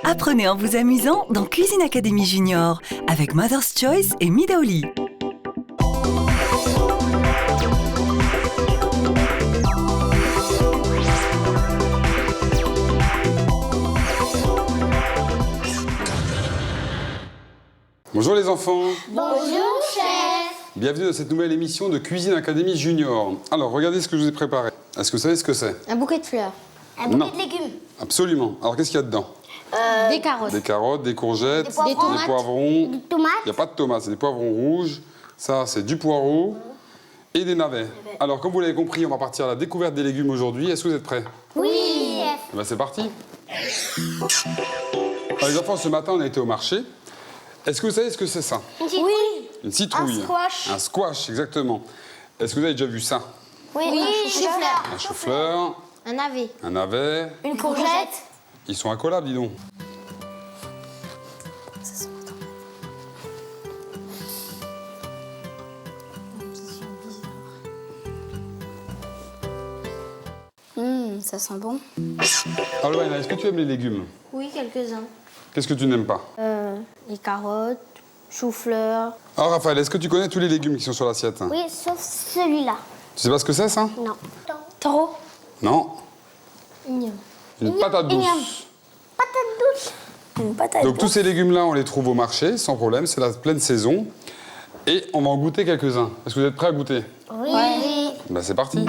Apprenez en vous amusant dans Cuisine Académie Junior avec Mother's Choice et Midaoli. Bonjour les enfants. Bonjour, chef. Bienvenue dans cette nouvelle émission de Cuisine Académie Junior. Alors, regardez ce que je vous ai préparé. Est-ce que vous savez ce que c'est? Un bouquet de fleurs. Un bouquet de légumes. Absolument. Alors, qu'est-ce qu'il y a dedans? Des carottes. Des carottes, des courgettes, Des poivrons. Des tomates. Il n'y a pas de tomates, c'est des poivrons rouges. Ça, c'est du poireau et des navets. Alors, comme vous l'avez compris, on va partir à la découverte des légumes aujourd'hui. Est-ce que vous êtes prêts? Oui, chef. Eh ben, c'est parti. Alors, les enfants, ce matin, on a été au marché. Est-ce que vous savez ce que c'est ça? Oui. Une citrouille. Un squash. Un squash, exactement. Est-ce que vous avez déjà vu ça? Oui, un chou-fleur. Un chou-fleur, Un navet. un navet. Une courgette. Ils sont incollables, dis donc. Ça sent bon. Alors, Loana, est-ce que tu aimes les légumes? Oui, quelques-uns. Qu'est-ce que tu n'aimes pas? Les carottes, chou-fleur. Alors, Raphaël, est-ce que tu connais tous les légumes qui sont sur l'assiette? Oui, sauf celui-là. Tu sais pas ce que c'est, ça? Non. Trop. Non. Ignoble. Une patate douce. Patate douce. Une patate Donc, tous ces légumes-là, on les trouve au marché, sans problème. C'est la pleine saison. Et on va en goûter quelques-uns. Est-ce que vous êtes prêts à goûter? Oui. Ben, c'est parti.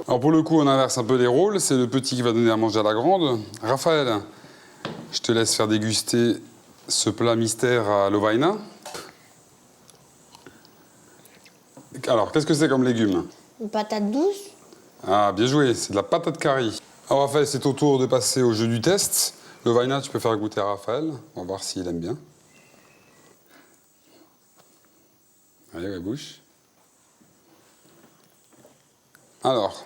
Alors, pour le coup, on inverse un peu les rôles. C'est le petit qui va donner à manger à la grande. Raphaël, je te laisse faire déguster ce plat mystère à Lovaina. Alors, qu'est-ce que c'est comme légumes? Une patate douce. Ah, bien joué, c'est de la patate curry. Alors, Raphaël, c'est au tour de passer au jeu du test. Lovaina, tu peux faire goûter à Raphaël. On va voir s'il aime bien. Allez, la bouche. Alors,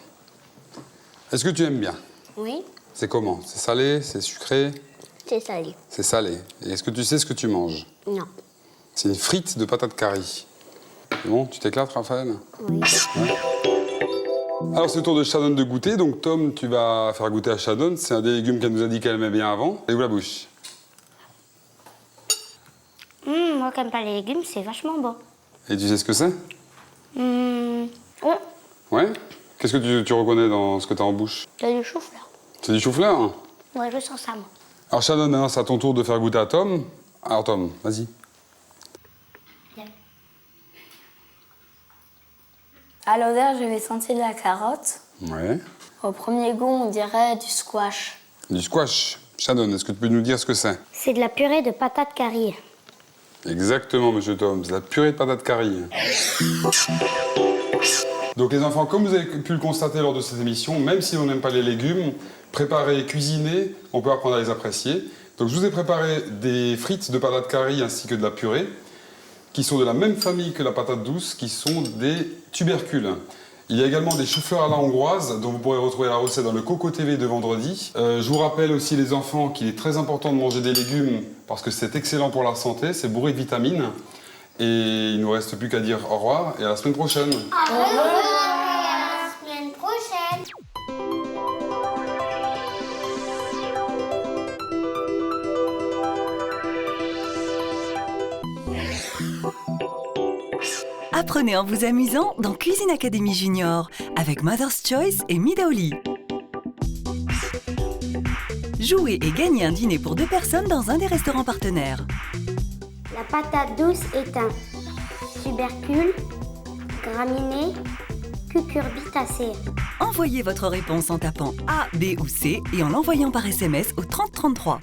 est-ce que tu aimes bien? Oui. C'est comment? C'est salé? C'est sucré? C'est salé. C'est salé. Et est-ce que tu sais ce que tu manges? Non. C'est une frite de patates curry. C'est bon, tu t'éclates, Raphaël? Oui. Ouais. Alors, c'est le tour de Shannon de goûter. Donc, Tom, tu vas faire goûter à Shannon. C'est un des légumes qu'elle nous a dit qu'elle aimait bien avant. Et où la bouche? Moi, qui n'aime pas les légumes, c'est vachement bon. Et tu sais ce que c'est? Ouais. Ouais? Qu'est-ce que tu reconnais dans ce que tu as en bouche? C'est du chou-fleur. C'est du chou-fleur, hein? Ouais, je sens ça, moi. Alors, Shannon, maintenant, c'est à ton tour de faire goûter à Tom. Alors, Tom, vas-y. À l'odeur, je vais sentir de la carotte. Ouais. Au premier goût, on dirait du squash. Du squash. Shannon, est-ce que tu peux nous dire ce que c'est? C'est de la purée de patates curry. Exactement, monsieur Tom. C'est la purée de patates curry. Donc, les enfants, comme vous avez pu le constater lors de cette émission, même si on n'aime pas les légumes, préparer et cuisiner, on peut apprendre à les apprécier. Donc, je vous ai préparé des frites de patates curry ainsi que de la purée, qui sont de la même famille que la patate douce, qui sont des tubercules. Il y a également des choux-fleurs à la hongroise, dont vous pourrez retrouver la recette dans le Coco TV de vendredi. Je vous rappelle aussi, les enfants, qu'il est très important de manger des légumes, parce que c'est excellent pour la santé, c'est bourré de vitamines. Et il ne nous reste plus qu'à dire au revoir et à la semaine prochaine. Au revoir. À la semaine prochaine. Apprenez en vous amusant dans Cuisine Académie Junior avec Mother's Choice et Midaoli. Jouez et gagnez un dîner pour 2 personnes dans un des restaurants partenaires. La patate douce est un tubercule, graminé, cucurbitacée. Envoyez votre réponse en tapant A, B ou C et en l'envoyant par SMS au 3033.